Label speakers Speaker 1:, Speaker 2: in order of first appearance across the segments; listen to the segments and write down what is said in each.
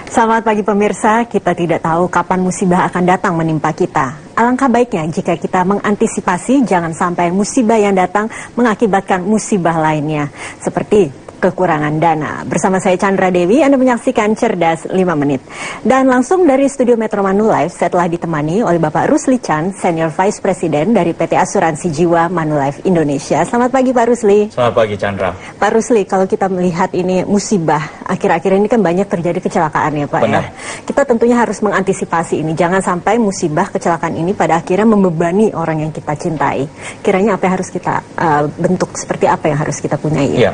Speaker 1: Selamat pagi pemirsa, kita tidak tahu kapan musibah akan datang menimpa kita. Alangkah baiknya jika kita mengantisipasi jangan sampai musibah yang datang mengakibatkan musibah lainnya. Seperti kekurangan dana. Bersama saya Chandra Dewi, Anda menyaksikan Cerdas 5 Menit. Dan langsung dari studio Metro Manulife, saya telah ditemani oleh Bapak Rusli Chan, Senior Vice President dari PT Asuransi Jiwa Manulife Indonesia. Selamat pagi Pak Rusli.
Speaker 2: Selamat pagi Chandra.
Speaker 1: Pak Rusli, kalau kita melihat ini musibah, akhir-akhir ini kan banyak terjadi kecelakaan ya Pak.
Speaker 2: Benar.
Speaker 1: Ya. Kita tentunya harus mengantisipasi ini. Jangan sampai musibah kecelakaan ini pada akhirnya membebani orang yang kita cintai. Kiranya apa yang harus kita bentuk, seperti apa yang harus kita punyai?
Speaker 2: Iya.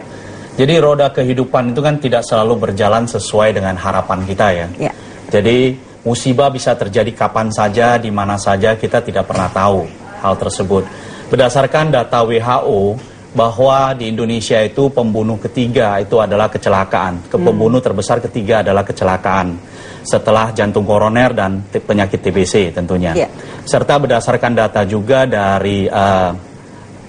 Speaker 2: Jadi roda kehidupan itu kan tidak selalu berjalan sesuai dengan harapan kita ya.
Speaker 1: Ya.
Speaker 2: Jadi musibah bisa terjadi kapan saja, di mana saja, kita tidak pernah tahu hal tersebut. Berdasarkan data WHO, bahwa di Indonesia itu pembunuh ketiga itu adalah kecelakaan. Pembunuh terbesar ketiga adalah kecelakaan. Setelah jantung koroner dan penyakit TBC tentunya.
Speaker 1: Ya.
Speaker 2: Serta berdasarkan data juga dari...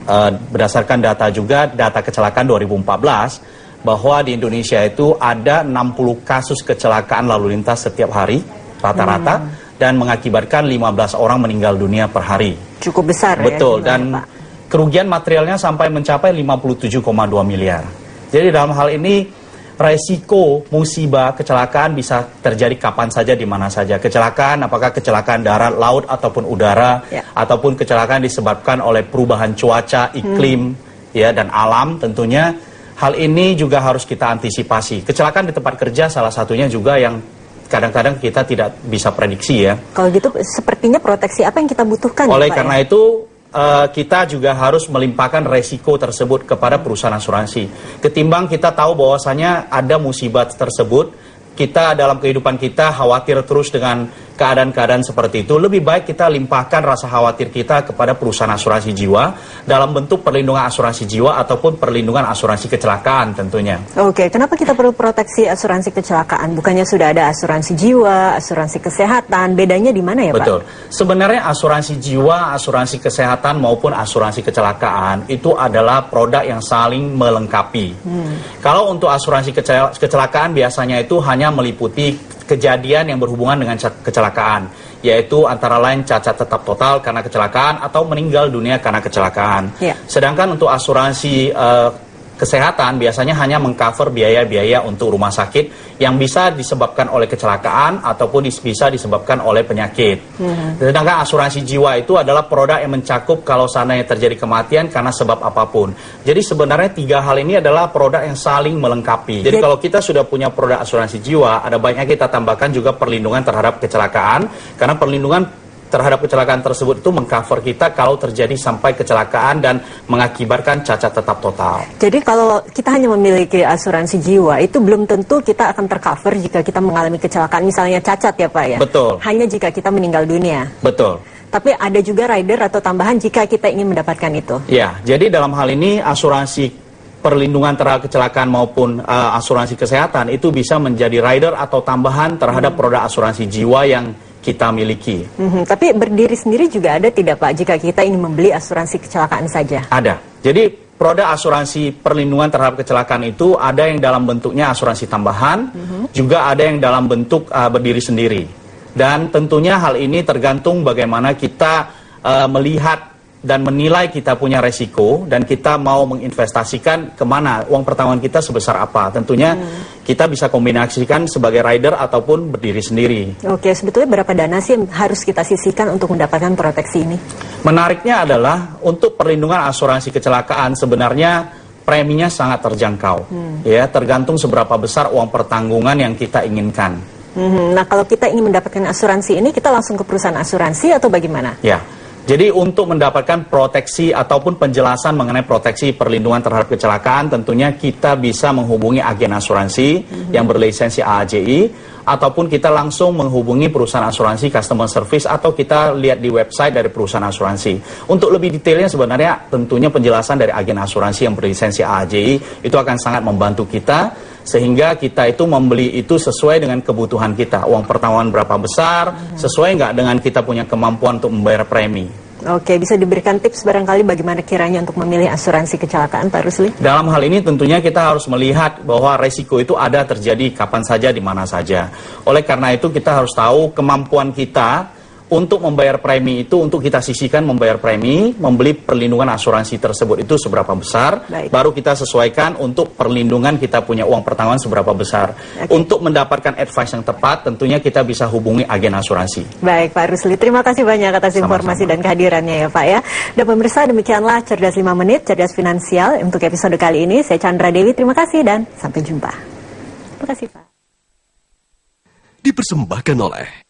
Speaker 2: data kecelakaan 2014 bahwa di Indonesia itu ada 60 kasus kecelakaan lalu lintas setiap hari rata-rata dan mengakibatkan 15 orang meninggal dunia per hari.
Speaker 1: Cukup besar.
Speaker 2: Betul,
Speaker 1: ya,
Speaker 2: dan
Speaker 1: Pak.
Speaker 2: Kerugian materialnya sampai mencapai 57,2 miliar. Jadi dalam hal ini resiko musibah kecelakaan bisa terjadi kapan saja, di mana saja. Kecelakaan, apakah kecelakaan darat, laut, ataupun udara, ataupun kecelakaan disebabkan oleh perubahan cuaca, iklim, ya, dan alam tentunya. Hal ini juga harus kita antisipasi. Kecelakaan di tempat kerja salah satunya juga yang kadang-kadang kita tidak bisa prediksi ya.
Speaker 1: Kalau gitu sepertinya proteksi apa yang kita butuhkan?
Speaker 2: Oleh
Speaker 1: ya, Pak,
Speaker 2: karena
Speaker 1: ya?
Speaker 2: itu kita juga harus melimpahkan resiko tersebut kepada perusahaan asuransi. Ketimbang kita tahu bahwasanya ada musibah tersebut, kita dalam kehidupan kita khawatir terus dengan keadaan-keadaan seperti itu. Lebih baik kita limpahkan rasa khawatir kita kepada perusahaan asuransi jiwa dalam bentuk perlindungan asuransi jiwa ataupun perlindungan asuransi kecelakaan tentunya.
Speaker 1: Oke, kenapa kita perlu proteksi asuransi kecelakaan? Bukannya sudah ada asuransi jiwa, asuransi kesehatan, bedanya di mana ya Pak?
Speaker 2: Betul. Sebenarnya asuransi jiwa, asuransi kesehatan maupun asuransi kecelakaan itu adalah produk yang saling melengkapi. Kalau untuk asuransi kecelakaan biasanya itu hanya meliputi kejadian yang berhubungan dengan kecelakaan, yaitu antara lain cacat tetap total karena kecelakaan atau meninggal dunia karena kecelakaan. Sedangkan untuk asuransi kesehatan biasanya hanya mengcover biaya-biaya untuk rumah sakit yang bisa disebabkan oleh kecelakaan ataupun bisa disebabkan oleh penyakit. Sedangkan asuransi jiwa itu adalah produk yang mencakup kalau seandainya terjadi kematian karena sebab apapun. Jadi sebenarnya tiga hal ini adalah produk yang saling melengkapi. Jadi kalau kita sudah punya produk asuransi jiwa, ada baiknya kita tambahkan juga perlindungan terhadap kecelakaan, karena perlindungan terhadap kecelakaan tersebut itu mengcover kita kalau terjadi sampai kecelakaan dan mengakibatkan cacat tetap total.
Speaker 1: Jadi kalau kita hanya memiliki asuransi jiwa, itu belum tentu kita akan tercover jika kita mengalami kecelakaan, misalnya cacat ya Pak ya?
Speaker 2: Betul.
Speaker 1: Hanya jika kita meninggal dunia?
Speaker 2: Betul.
Speaker 1: Tapi ada juga rider atau tambahan jika kita ingin mendapatkan itu? Ya,
Speaker 2: jadi dalam hal ini asuransi perlindungan terhadap kecelakaan maupun asuransi kesehatan itu bisa menjadi rider atau tambahan terhadap produk asuransi jiwa yang kita miliki.
Speaker 1: Tapi berdiri sendiri juga ada tidak Pak jika kita ingin membeli asuransi kecelakaan saja?
Speaker 2: Ada. Jadi produk asuransi perlindungan terhadap kecelakaan itu ada yang dalam bentuknya asuransi tambahan, juga ada yang dalam bentuk berdiri sendiri. Dan tentunya hal ini tergantung bagaimana kita melihat dan menilai kita punya resiko dan kita mau menginvestasikan kemana, uang pertambahan kita sebesar apa. Tentunya kita bisa kombinasikan sebagai rider ataupun berdiri sendiri.
Speaker 1: Oke, sebetulnya berapa dana sih yang harus kita sisihkan untuk mendapatkan proteksi ini?
Speaker 2: Menariknya adalah untuk perlindungan asuransi kecelakaan sebenarnya preminya sangat terjangkau. Ya, tergantung seberapa besar uang pertanggungan yang kita inginkan.
Speaker 1: Nah, kalau kita ingin mendapatkan asuransi ini, kita langsung ke perusahaan asuransi atau bagaimana?
Speaker 2: Ya. Jadi untuk mendapatkan proteksi ataupun penjelasan mengenai proteksi perlindungan terhadap kecelakaan, tentunya kita bisa menghubungi agen asuransi yang berlisensi AAJI, ataupun kita langsung menghubungi perusahaan asuransi customer service, atau kita lihat di website dari perusahaan asuransi. Untuk lebih detailnya sebenarnya tentunya penjelasan dari agen asuransi yang berlisensi AAJI itu akan sangat membantu kita, sehingga kita itu membeli itu sesuai dengan kebutuhan kita. Uang pertambahan berapa besar, sesuai nggak dengan kita punya kemampuan untuk membayar premi.
Speaker 1: Oke, bisa diberikan tips barangkali bagaimana kiranya untuk memilih asuransi kecelakaan, Pak Rusli?
Speaker 2: Dalam hal ini tentunya kita harus melihat bahwa resiko itu ada terjadi kapan saja, di mana saja. Oleh karena itu kita harus tahu kemampuan kita untuk membayar premi itu, untuk kita sisihkan membayar premi, membeli perlindungan asuransi tersebut itu seberapa besar, baru kita sesuaikan untuk perlindungan kita punya uang pertanggungan seberapa besar. Untuk mendapatkan advice yang tepat, tentunya kita bisa hubungi agen asuransi.
Speaker 1: Baik, Pak Rusli, terima kasih banyak atas informasi dan kehadirannya ya Pak ya. Dan pemirsa, demikianlah Cerdas 5 Menit, Cerdas Finansial. Untuk episode kali ini, saya Chandra Dewi, terima kasih dan sampai jumpa. Terima kasih Pak.
Speaker 3: Dipersembahkan oleh